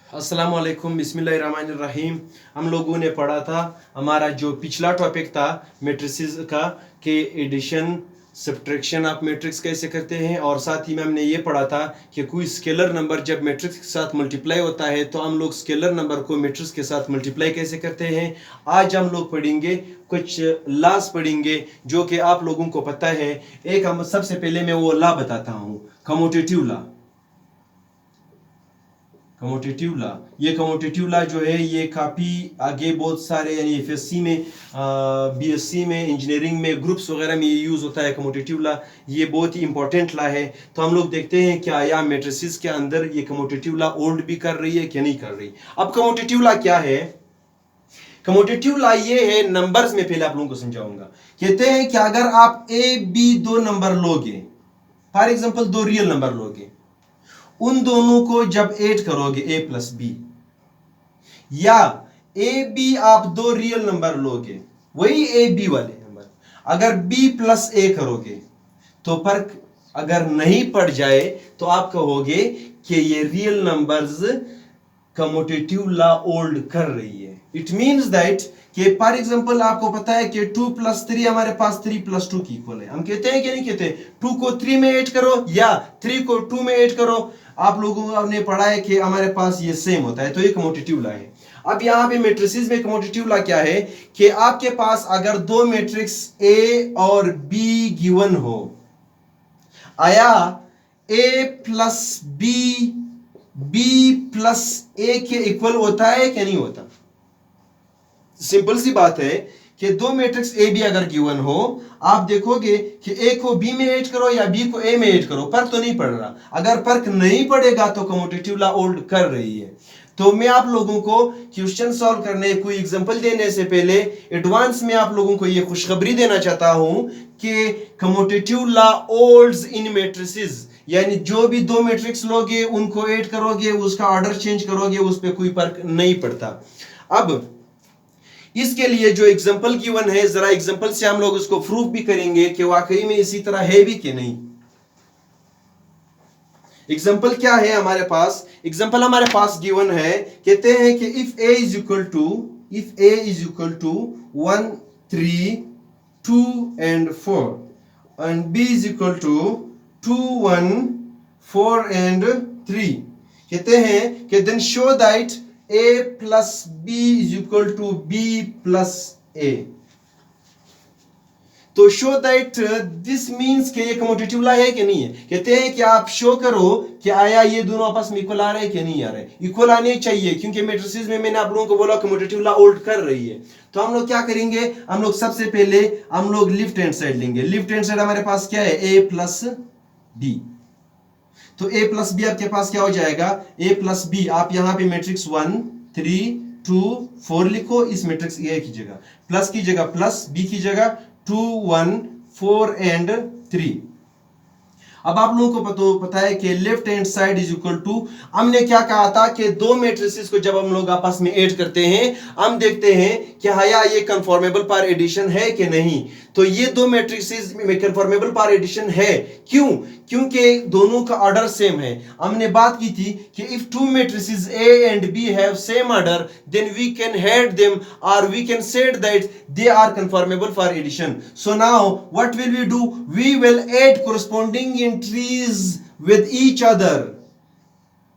अस्सलाम वालेकुम बिस्मिल्लाहिर्रहमानिर्रहीम। हम लोगों ने पढ़ा था हमारा जो पिछला टॉपिक था मैट्रिसेस का कि एडिशन सब्ट्रैक्शन ऑफ मैट्रिक्स कैसे करते हैं, और साथ ही में हमने ये पढ़ा था कि कोई स्केलर नंबर जब मैट्रिक्स के साथ मल्टीप्लाई होता है तो हम लोग स्केलर नंबर को मैट्रिक्स के साथ मल्टीप्लाई कैसे करते हैं। आज हम लोग पढ़ेंगे कुछ लॉस पढ़ेंगे जो कि आप लोगों को पता है। एक हम सबसे पहले मैं वो लॉ बताता हूँ, कम्यूटेटिव लॉ। कमोटेटिव लॉ, ये कमोटेटिव लॉ जो है ये काफ़ी आगे बहुत सारे यानी एफएससी में, बीएससी में, इंजीनियरिंग में, ग्रुप्स वगैरह में ये यूज़ होता है कमोटेटिव लॉ। ये बहुत ही इंपॉर्टेंट लॉ है। तो हम लोग देखते हैं क्या आया मैट्रिसेस के अंदर ये कमोटेटिव लॉ होल्ड भी कर रही है कि नहीं कर रही। अब कमोटेटिव लॉ क्या है? कमोटेटिव लॉ ये है, नंबर्स में पहले आप लोगों को समझाऊंगा। कहते हैं कि अगर आप ए बी दो नंबर लोगे, फॉर एग्जाम्पल दो रियल नंबर लोगे, उन दोनों को जब ऐड करोगे ए प्लस बी, या ए बी आप दो रियल नंबर लोगे वही ए बी वाले नंबर, अगर बी प्लस ए करोगे तो फर्क अगर नहीं पड़ जाए तो आप कहोगे कि ये real numbers commutative law hold कर रही है। इट मीन्स दैट कि फॉर एग्जांपल आपको पता है कि 2 + 3 हमारे पास 3 + 2 की इक्वल है। हम कहते हैं कि नहीं कहते 2 को 3 में ऐड करो या 3 को 2 में ऐड करो। आप लोगों ने पढ़ा है कि हमारे पास ये सेम होता है, तो ये कम्यूटेटिव लॉ है। अब यहाँ पे मैट्रिसेस में कम्यूटेटिव लॉ क्या है कि आपके पास अगर दो मैट्रिक्स ए और बी गिवन हो, आया ए प्लस बी बी प्लस ए के इक्वल होता है कि नहीं होता? सिंपल सी बात है कि दो मैट्रिक्स ए बी अगर गिवन हो, आप देखोगे कि ए को बी में ऐड करो या बी को ए में ऐड करो, फर्क तो नहीं पड़ रहा। अगर फर्क नहीं पड़ेगा तो कम्यूटेटिव लॉ होल्ड कर रही है। तो मैं आप लोगों को क्वेश्चन सॉल्व करने, कोई एग्जांपल देने से पहले एडवांस में आप लोगों को यह खुशखबरी देना चाहता हूं कि कम्यूटेटिव लॉ होल्ड्स इन मैट्रिसेस, यानी जो भी दो मैट्रिक्स लोगे उनको ऐड करोगे, उसका ऑर्डर चेंज करोगे, उस पर कोई फर्क नहीं पड़ता। अब इसके लिए जो एग्जांपल गिवन है, जरा एग्जांपल से हम लोग उसको प्रूफ भी करेंगे कि वाकई में इसी तरह है भी कि नहीं। एग्जांपल क्या है हमारे पास? एग्जांपल हमारे पास गिवन है, कहते हैं कि if A is equal to 1 3 2 and 4 and b is equal to 2 1 4 and 3, कहते हैं कि then show that a plus b is equal to b plus a। तो शो दैट दिस मीन्स कि ये कम्यूटेटिव लॉ है कि नहीं है। कहते हैं कि आप शो करो कि आया ये दोनों आपस में इक्वल आ रहे हैं कि नहीं आ रहे। इक्वल आने चाहिए, क्योंकि मैट्रिसेस में मैंने आप लोगों को बोला कम्यूटेटिव लॉ होल्ड कर रही है। तो हम लोग क्या करेंगे, हम लोग सबसे पहले हम लोग लेफ्ट हैंड साइड लेंगे। लेफ्ट हैंड साइड हमारे पास क्या है, ए प्लस बी। तो ए प्लस बी आपके पास क्या हो जाएगा, ए प्लस बी। आप यहां पे मैट्रिक्स 1 3 2 4 लिखो, इस मैट्रिक्स ए की जगह प्लस की जगह प्लस, बी की जगह 2 1 4 and 3। अब आप लोगों को पता है कि left hand side is equal to, हमने क्या कहा था कि दो मैट्रिसेस को जब हम लोग आपस में ऐड करते हैं हम देखते हैं कि हया ये कंफॉर्मेबल पार एडिशन है कि नहीं। तो ये दो मैट्रिसेस में कंफॉर्मेबल पार एडिशन है। क्यों? क्योंकि दोनों का ऑर्डर सेम है। हमने बात की थी कि if two matrices A and B have same order then we can add them और we can said that they are conformable for addition. So now what will we do, we will add corresponding entries with each other.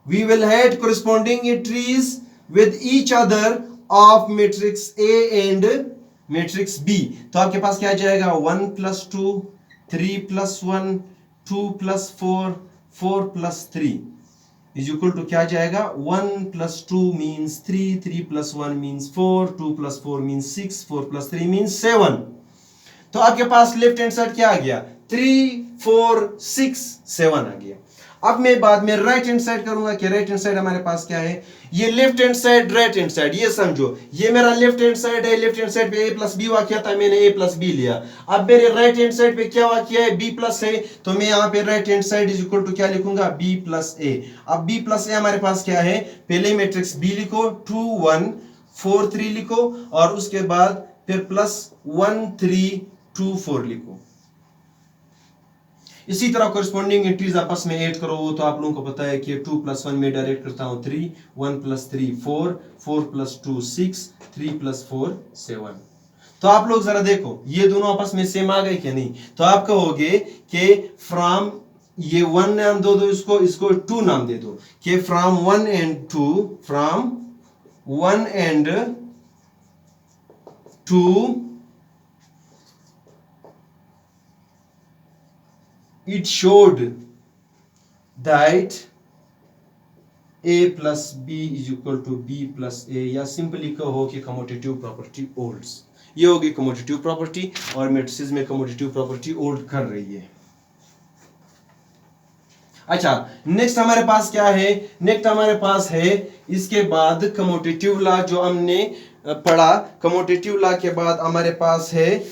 We will add corresponding entries with each other of matrix A and matrix B. तो आपके पास क्या आ जाएगा, 1 + 2 3 + 1 2 + 4 4 + 3 is equal to क्या आ जाएगा, 1 + 2 means 3 3 + 1 means 4 2 + 4 means 6 4 + 3 means 7। तो आपके पास left hand side क्या आ गया, 3 4 6 7 आ गया। अब मैं बाद में राइट हैंड साइड करूंगा कि राइट हैंड साइड हमारे पास क्या है, ये left hand side right hand side, ये समझो ये मेरा लेफ्ट हैंड साइड है। लेफ्ट हैंड साइड पे a + b वाक्य था, मैंने a + b लिया। अब मेरे राइट हैंड साइड पे क्या वाक्य है, b + है, तो मैं यहाँ पे right hand side is equal to क्या लिखूंगा, b + a। अब b + a हमारे पास क्या है, पहले मैट्रिक्स b लिखो, 2 1 4 3 लिखो, और उसके बाद फिर +1 3 2 4 लिखो। इसी तरह कोरिस्पॉन्डिंग एंट्रीज आपस में ऐड करो, तो आप लोगों को पता है कि 2 + 1 में डायरेक्ट करता हूं 3, 1 + 3 4, 4 + 2 6, 3 + 4 7। तो आप लोग जरा देखो ये दोनों आपस में सेम आ गए कि नहीं। तो आप कहोगे कि फ्रॉम ये 1 नाम दो दो, इसको 2 नाम दे दो कि from 1 and 2, from 1 and 2 it showed that a plus b is equal to b plus a, या सिंपली कहो कि कमोटेटिव प्रॉपर्टी होल्ड्स। ये होगी कमोटेटिव प्रॉपर्टी और मैट्रिसेस में कमोटेटिव प्रॉपर्टी होल्ड कर रही है। अच्छा, नेक्स्ट हमारे पास क्या है? नेक्स्ट हमारे पास है इसके बाद कमोटेटिव लॉ जो हमने पढ़ा। कमोटेटिव लॉ के बाद हमारे पास है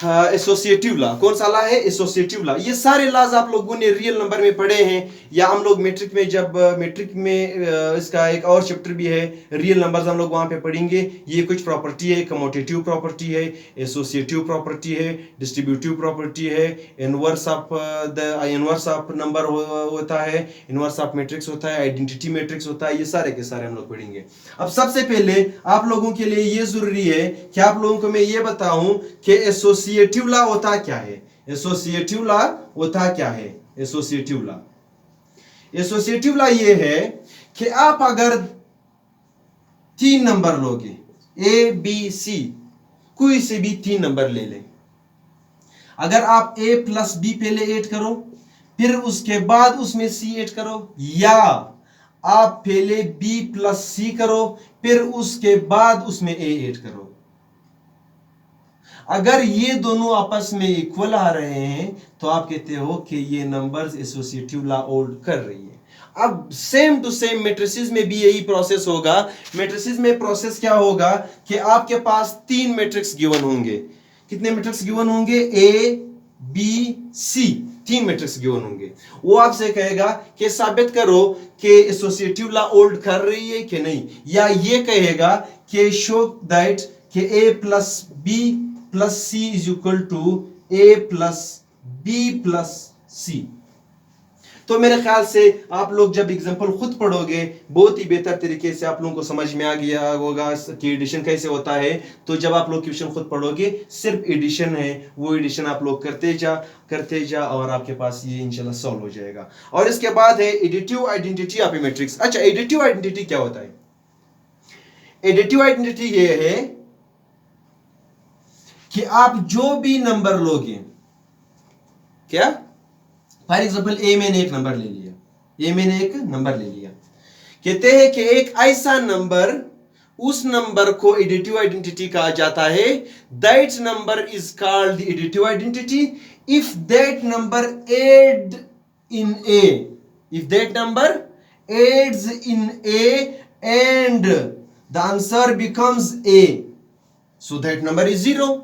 एसोसिएटिव लॉ। कौन सा लॉ है? Associative law. ये सारे लॉज आप लोगों ने रियल नंबर में पढ़े हैं, या हम लोग मैट्रिक में जब मैट्रिक में इसका एक और चैप्टर भी है रियल नंबर्स, हम लोग वहां पे पढ़ेंगे। ये कुछ प्रॉपर्टी है, कमोटेटिव प्रॉपर्टी है, एसोसिएटिव प्रॉपर्टी है, डिस्ट्रीब्यूटिव प्रॉपर्टी है, इनवर्स ऑफ नंबर होता है, इनवर्स ऑफ मैट्रिक्स होता है, आइडेंटिटी मैट्रिक्स होता है। ये सारे के सारे हम लोग पढ़ेंगे। अब सबसे पहले आप लोगों के लिए ये जरूरी है कि आप लोगों को मैं ये बताऊं कि एसोसिएटिव लॉ होता क्या है। एसोसिएटिव लॉ होता क्या है? एसोसिएटिव लॉ, एसोसिएटिव लॉ ये है कि आप अगर 3 नंबर लोगे ए बी सी, कोई से भी 3 नंबर ले लें, अगर आप a + b पहले ऐड करो, फिर उसके बाद उसमें c ऐड करो, या आप पहले b + c करो, फिर उसके बाद उसमें a ऐड करो, अगर ये दोनों आपस में इक्वल आ रहे हैं तो आप कहते हो कि ये नंबर्स एसोसिएटिव लॉ होल्ड कर रही है। अब सेम टू सेम मैट्रिसेस में भी यही प्रोसेस होगा। मैट्रिसेस में प्रोसेस क्या होगा कि आपके पास 3 मैट्रिक्स गिवन होंगे। कितने मैट्रिक्स गिवन होंगे? A B C, 3 matrix given होंगे। वो आपसे कहेगा कि साबित करो कि एसोसिएटिव लॉ होल्ड कर रही है कि नहीं, या ये कहेगा कि शो दैट कि a + b + c is equal to a + b + c। तो मेरे ख्याल से आप लोग जब एग्जांपल खुद पढ़ोगे बहुत ही बेहतर तरीके से आप लोगों को समझ में आ गया होगा कि एडिशन कैसे होता है। तो जब आप लोग क्वेश्चन खुद पढ़ोगे, सिर्फ एडिशन है, वो एडिशन आप लोग करते जा और आपके पास ये इंशाल्लाह सॉल्व हो जाएगा। और इसके बाद है additive identity of a matrix. अच्छा, एडिटिव आइडेंटिटी क्या होता है? एडिटिव आइडेंटिटी ये है कि आप जो भी नंबर लोगे, क्या फॉर एग्जाम्पल ए मैंने एक नंबर ले लिया, कहते हैं कि एक ऐसा नंबर, उस नंबर को एडिटिव आइडेंटिटी कहा जाता है। That number is called the additive identity if that number add in A, if that number adds in A and the answer becomes A, so that number is 0।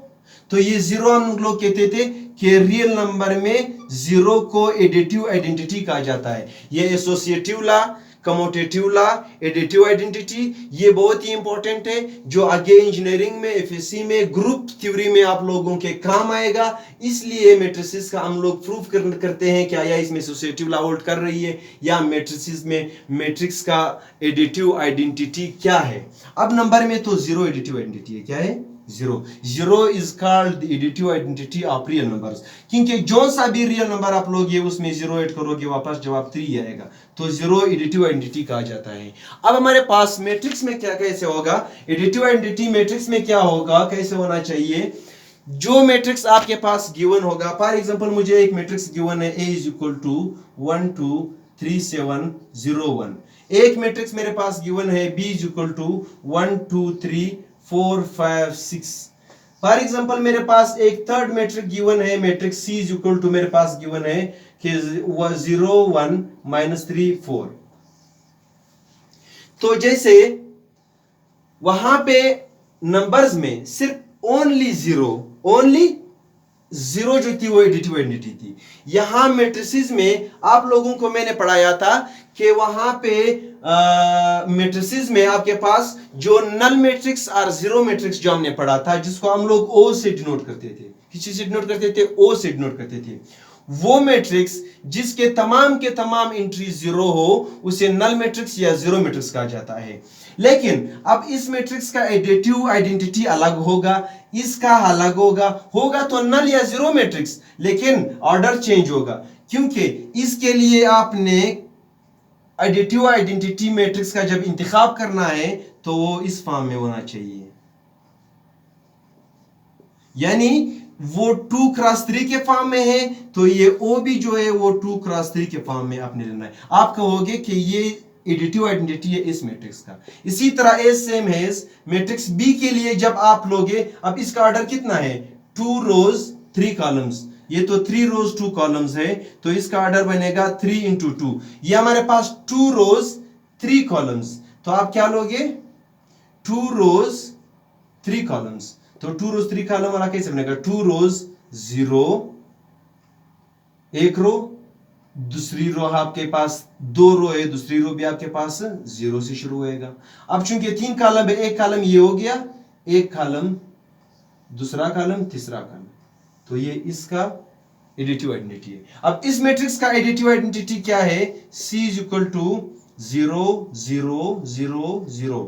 तो ये 0 हम लोग कहते थे कि रियल नंबर में 0 को एडिटिव आइडेंटिटी कहा जाता है। ये associative law, commutative law, additive identity, ये बहुत ही इंपॉर्टेंट है, जो आगे इंजीनियरिंग में, एफएससी में, ग्रुप थ्योरी में आप लोगों के काम आएगा। इसलिए मैट्रिसेस का हम लोग प्रूफ करते हैं कि आया इसमें एसोसिएटिव लॉ होल्ड कर रही है, या मैट्रिसेस में मैट्रिक्स का एडिटिव आइडेंटिटी क्या है। अब नंबर में तो 0 एडिटिव आइडेंटिटी है। क्या है? 0 is called the additive identity of real numbers, क्योंकि जो सा भी रियल नंबर आप लोग ये उसमें 0 ऐड करोगे, वापस जवाब 3 आएगा, तो 0 एडिटिव आइडेंटिटी कहा जाता है। अब हमारे पास मैट्रिक्स में क्या कैसे होगा? एडिटिव आइडेंटिटी मैट्रिक्स में क्या होगा, कैसे होना चाहिए? जो मैट्रिक्स आपके पास गिवन होगा, फॉर एग्जांपल मुझे एक मैट्रिक्स गिवन है, a = 1 2 3 7 0 1। एक मैट्रिक्स मेरे पास गिवन है, b = 1 2 3 4 5 6। फॉर एग्जांपल मेरे पास एक थर्ड मैट्रिक्स गिवन है, मैट्रिक्स C = मेरे पास गिवन है कि 0 1 -3 4। तो जैसे वहां पे नंबर्स में सिर्फ ओनली जीरो जो थी वो एडिटिव आइडेंटिटी थी। यहां मैट्रिसेस में आप लोगों को मैंने पढ़ाया था कि वहां पे मैट्रिसेस में आपके पास जो नल मैट्रिक्स और जीरो मैट्रिक्स जो हमने पढ़ा था, जिसको हम लोग ओ से डिनोट करते थे, किसी से डिनोट करते थे? ओ से डिनोट करते थे। वो मैट्रिक्स जिसके तमाम के तमाम एंट्री जीरो हो उसे नल मैट्रिक्स या जीरो मैट्रिक्स कहा जाता है। लेकिन अब इस मैट्रिक्स का एडिटिव आइडेंटिटी अलग होगा, इसका अलग होगा तो नल या जीरो मैट्रिक्स, लेकिन ऑर्डर चेंज होगा क्योंकि इसके लिए आपने एडिटिव आइडेंटिटी मैट्रिक्स का जब इंतखाब करना है तो वो इस फॉर्म में होना चाहिए, यानी वो 2x3 के फॉर्म में है तो ये ओ भी जो है वो 2x3 के फॉर्म में आपने लेना है। आप कहोगे कि ये एडिटिव आइडेंटिटी है इस मैट्रिक्स का। इसी तरह ए सेम है मैट्रिक्स बी के लिए जब आप लोगे, अब इसका ऑर्डर कितना है 2 रोज 3 कॉलम्स, ये तो 3 रोज 2 कॉलम्स है तो इसका ऑर्डर बनेगा 3 into 2। ये हमारे पास 2 रोज 3 कॉलम्स, तो आप क्या लोगे 2 रोज 3 कॉलम्स, तो 2 रोज 3 कॉलम वाला कैसे बनेगा 2 रोज 0 एक रो, दूसरी रो आपके पास 2 रो है, दूसरी रो भी आपके पास 0 से शुरू होएगा। अब चूंकि 3 कॉलम है, एक कॉलम ये हो गया, एक कॉलम दूसरा कॉलम तीसरा कॉलम, तो ये इसका एडिटिव आइडेंटिटी है। अब इस मैट्रिक्स का एडिटिव आइडेंटिटी क्या है C is equal to 0 0 0 0,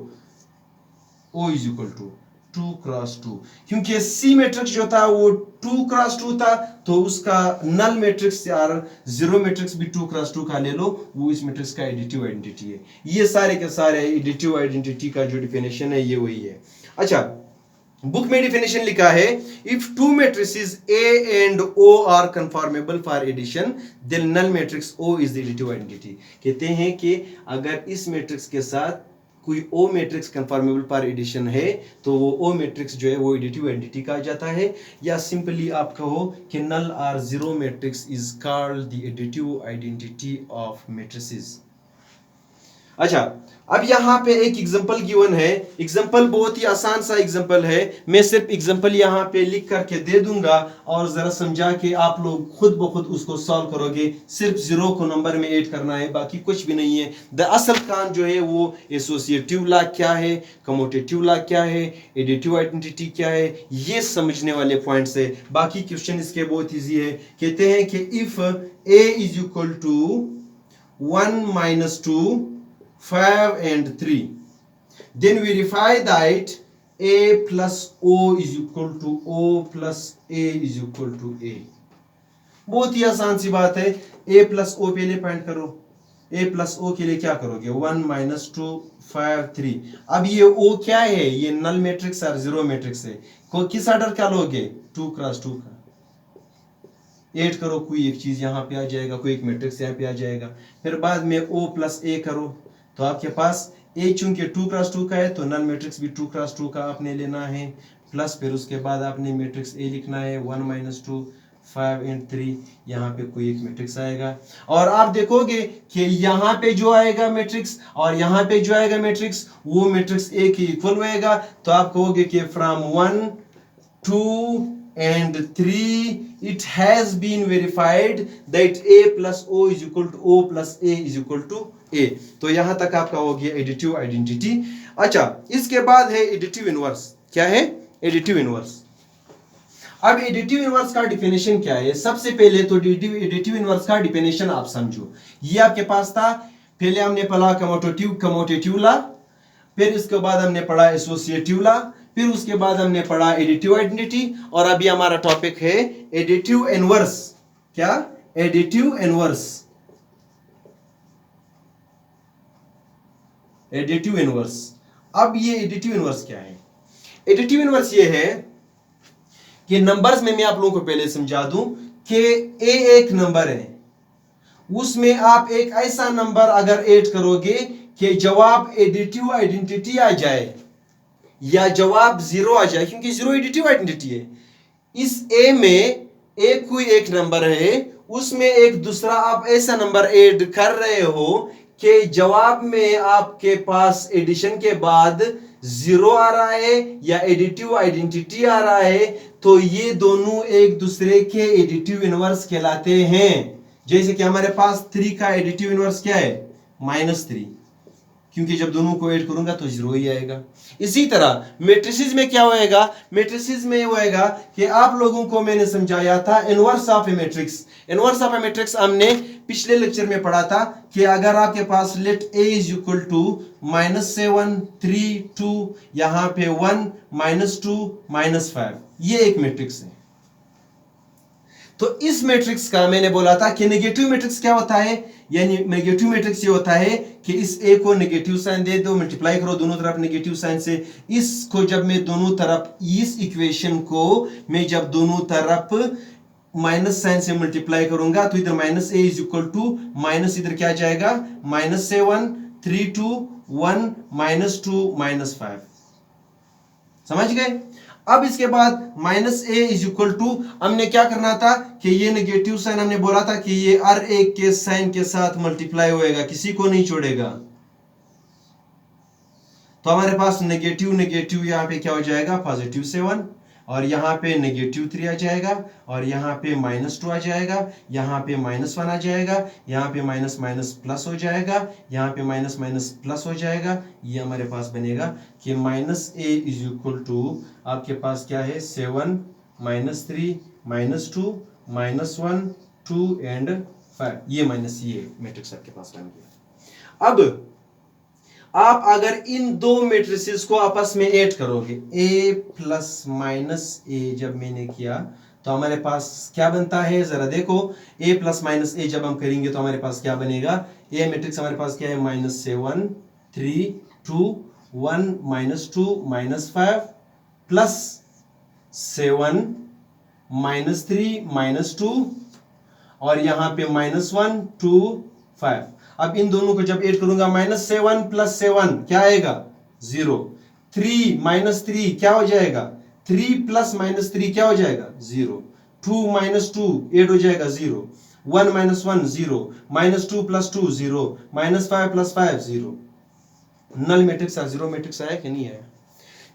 O is equal to 2x2, क्योंकि C मैट्रिक्स जो था वो 2x2 था तो उसका नल मैट्रिक्स यार जीरो मैट्रिक्स भी 2x2 का ले लो, वो इस मैट्रिक्स का एडिटिव आइडेंटिटी है। ये सारे के सारे एडिटिव आइडेंटिटी का जो डिफिनेशन है ये वही है। अच्छा, बुक में डिफिनेशन लिखा है if two matrices A and O are conformable for addition then null matrix O is the additive identity. कहते हैं कि अगर इस मैट्रिक्स के साथ कोई O मैट्रिक्स कंफॉर्मेबल फॉर एडिशन है तो वो O मैट्रिक्स जो है वो एडिटिव आइडेंटिटी कहा जाता है, या सिंपली आप कहो कि null or zero matrix is called the additive identity of matrices. अच्छा, अब यहां पे एक एग्जांपल गिवन है, एग्जांपल बहुत ही आसान सा एग्जांपल है, मैं सिर्फ एग्जांपल यहां पे लिख करके दे दूंगा और जरा समझा के आप लोग खुद ब खुद उसको सॉल्व करोगे। सिर्फ जीरो को नंबर में ऐड करना है, बाकी कुछ भी नहीं है। द असल काम जो है वो एसोसिएटिव लॉ क्या है, कम्यूटेटिव लॉ क्या है, एडिटिव आइडेंटिटी क्या है, ये समझने वाले पॉइंट्स है। बाकी क्वेश्चन इसके बहुत ईजी है। कहते हैं कि if A is equal to 1 - 2 5 and 3, then verify that A plus O is equal to O plus A is equal to A। बहुत ही आसान सी बात है। A plus O पहले फाइंड करो, A plus O के लिए क्या करोगे 1 - 2 5 3। अब ये O क्या है, ये नल मैट्रिक्स और जीरो मैट्रिक्स है, को किस ऑर्डर का लोगे 2x2 का। ऐड करो, कोई एक चीज यहाँ पे आ जाएगा, कोई एक मैट्रिक्स यहाँ पे आ जाएगा, फिर बाद में O plus A करो तो आपके पास A चूंकि 2x2 का है तो नल मैट्रिक्स भी 2x2 का आपने लेना है, प्लस फिर उसके बाद आपने मैट्रिक्स A लिखना है 1 - 2 5 and 3, यहाँ पे कोई एक मैट्रिक्स आएगा और आप देखोगे कि यहाँ पे जो आएगा मैट्रिक्स और यहाँ पे जो आएगा मैट्रिक्स वो मैट्रिक्स A के इक्वल होएगा, तो आप कहोगे कि from 1 2 and 3 it has been verified that A plus O is equal to O plus A is equal to A। तो यहां तक आपका हो गया एडिटिव आइडेंटिटी। अच्छा, इसके बाद है एडिटिव इनवर्स। क्या है एडिटिव इनवर्स? अब एडिटिव इनवर्स का डिफिनेशन क्या है? सबसे पहले तो एडिटिव इनवर्स का डिफिनेशन आप समझो। ये आपके पास था, पहले हमने पढ़ा कम्यूटेटिव लॉ, फिर इसके बाद हमने पढ़ा एसोसिएटिव लॉ, फिर उसके बाद हमने पढ़ा एडिटिव आइडेंटिटी, और अभी हमारा टॉपिक है एडिटिव इनवर्स। क्या? Additive inverse. Additive inverse. अब ये एडिटिव इनवर्स क्या है? एडिटिव इनवर्स ये है कि नंबर्स में मैं आप लोगों को पहले समझा दूं कि ए एक नंबर है, उसमें आप एक ऐसा नंबर अगर ऐड करोगे कि जवाब एडिटिव आइडेंटिटी आ जाए या जवाब जीरो आ जाए, क्योंकि जीरो एडिटिव आइडेंटिटी है। इस ए में एक कोई एक नंबर है, उसमें एक दूसरा आप ऐसा नंबर ऐड कर रहे हो कि जवाब में आपके पास एडिशन के बाद जीरो आ रहा है या एडिटिव आइडेंटिटी आ रहा है, तो ये दोनों एक दूसरे के एडिटिव इनवर्स कहलाते हैं। जैसे कि हमारे पास 3 का एडिटिव इनवर्स क्या है? -3। क्योंकि जब दोनों को ऐड करूंगा तो 0 ही आएगा। इसी तरह मैट्रिसेस में क्या होएगा, मैट्रिसेस में होएगा कि आप लोगों को मैंने समझाया था inverse of a matrix. Inverse of a matrix हमने पिछले लेक्चर में पढ़ा था कि अगर आपके पास let A is equal to -7 3 2 यहां पे 1 -2 -5, ये एक मैट्रिक्स है। तो इस मैट्रिक्स का मैंने बोला था कि नेगेटिव मैट्रिक्स क्या होता है, यानी नेगेटिव मैट्रिक्स ये होता है कि इस ए को नेगेटिव साइन दे दो, मल्टीप्लाई करो दोनों तरफ नेगेटिव साइन से। इसको जब मैं दोनों तरफ, इस इक्वेशन को मैं जब दोनों तरफ माइनस साइन से मल्टीप्लाई करूंगा तो इधर minus A is equal to minus, इधर क्या जाएगा -7 3 2 1 -2 -5। समझ गए। अब इसके बाद minus A is equal to हमने क्या करना था कि ये नेगेटिव साइन हमने बोला था कि ये हर एक के साइन के साथ मल्टीप्लाई होएगा, किसी को नहीं छोड़ेगा। तो हमारे पास नेगेटिव नेगेटिव यहां पे क्या हो जाएगा +7, और यहां पे -3 आ जाएगा, और यहां पे -2 आ जाएगा, यहां पे -1 आ जाएगा, यहां पे माइनस माइनस प्लस हो जाएगा, यहां पे माइनस माइनस प्लस हो जाएगा। ये हमारे पास बनेगा कि -a इज इक्वल टू आपके पास क्या है 7 -3 -2 -1 2 एंड 5, ये माइनस ये मैट्रिक्स आपके पास बन गया। अब आप अगर इन दो मैट्रिसेस को आपस में ऐड करोगे, a प्लस माइनस ए जब मैंने किया तो हमारे पास क्या बनता है, जरा देखो। a प्लस माइनस ए जब हम करेंगे तो हमारे पास क्या बनेगा, a मैट्रिक्स हमारे पास क्या है -7 3 2 1 -2 -5 प्लस 7 -3 -2 और यहां पे -1 2 5। अब इन दोनों को जब ऐड करूंगा -7 प्लस 7 क्या आएगा 0, 3 -3 क्या हो जाएगा 3 प्लस -3 क्या हो जाएगा 0, 2 -2 ऐड हो जाएगा 0, 1 -1 0, -2 प्लस 2 0, -5 प्लस 5 0। नल मैट्रिक्स आ, 0 मैट्रिक्स आया कि नहीं आया।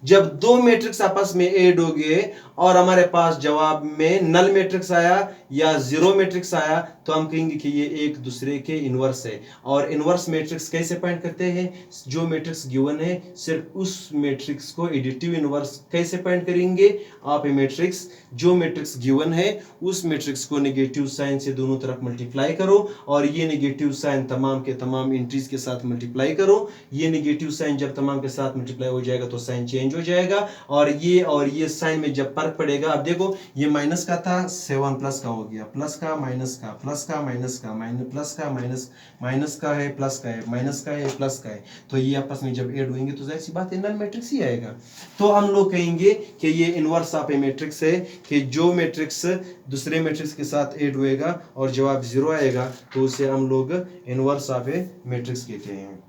जब दो मैट्रिक्स आपस में ऐड हो गए और हमारे पास जवाब में नल मैट्रिक्स आया या 0 मैट्रिक्स आया तो हम कहेंगे कि ये एक दूसरे के इनवर्स है। और इनवर्स मैट्रिक्स कैसे फाइंड करते हैं, जो मैट्रिक्स गिवन है सिर्फ उस मैट्रिक्स को एडिटिव इनवर्स कैसे फाइंड करेंगे। आप ये मैट्रिक्स, जो मैट्रिक्स गिवन है उस मैट्रिक्स को नेगेटिव साइन से दोनों तरफ मल्टीप्लाई करो, और ये नेगेटिव साइन तमाम के तमाम एंट्रीज के साथ मल्टीप्लाई करो। ये नेगेटिव साइन जब तमाम के साथ मल्टीप्लाई हो जाएगा तो साइन चेंज हो जाएगा, और ये साइन में जब फर्क पड़ेगा, अब देखो ये माइनस का था 7 प्लस का हो गया, प्लस का माइनस का, प्लस का माइनस का, प्लस का माइनस, माइनस का है प्लस का है, माइनस का है प्लस का है, तो ये आपस में जब ऐड होंगे तो जाहिर सी बात है नल मैट्रिक्स ही आएगा। तो हम लोग कहेंगे कि ये इनवर्स ऑफ ए मैट्रिक्स है कि जो मैट्रिक्स दूसरे मैट्रिक्स के साथ ऐड होएगा और जवाब 0 आएगा तो उसे हम लोग इनवर्स ऑफ ए मैट्रिक्स कहते हैं।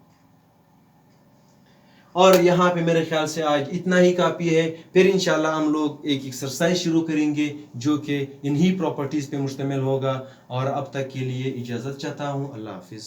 और यहाँ पे मेरे ख्याल से आज इतना ही काफ़ी है। फिर इंशाल्लाह हम लोग एक एक्सरसाइज शुरू करेंगे जो कि इन्हीं प्रॉपर्टीज़ पे मुश्तमिल होगा। और अब तक के लिए इजाज़त चाहता हूँ। अल्लाह हाफिज़।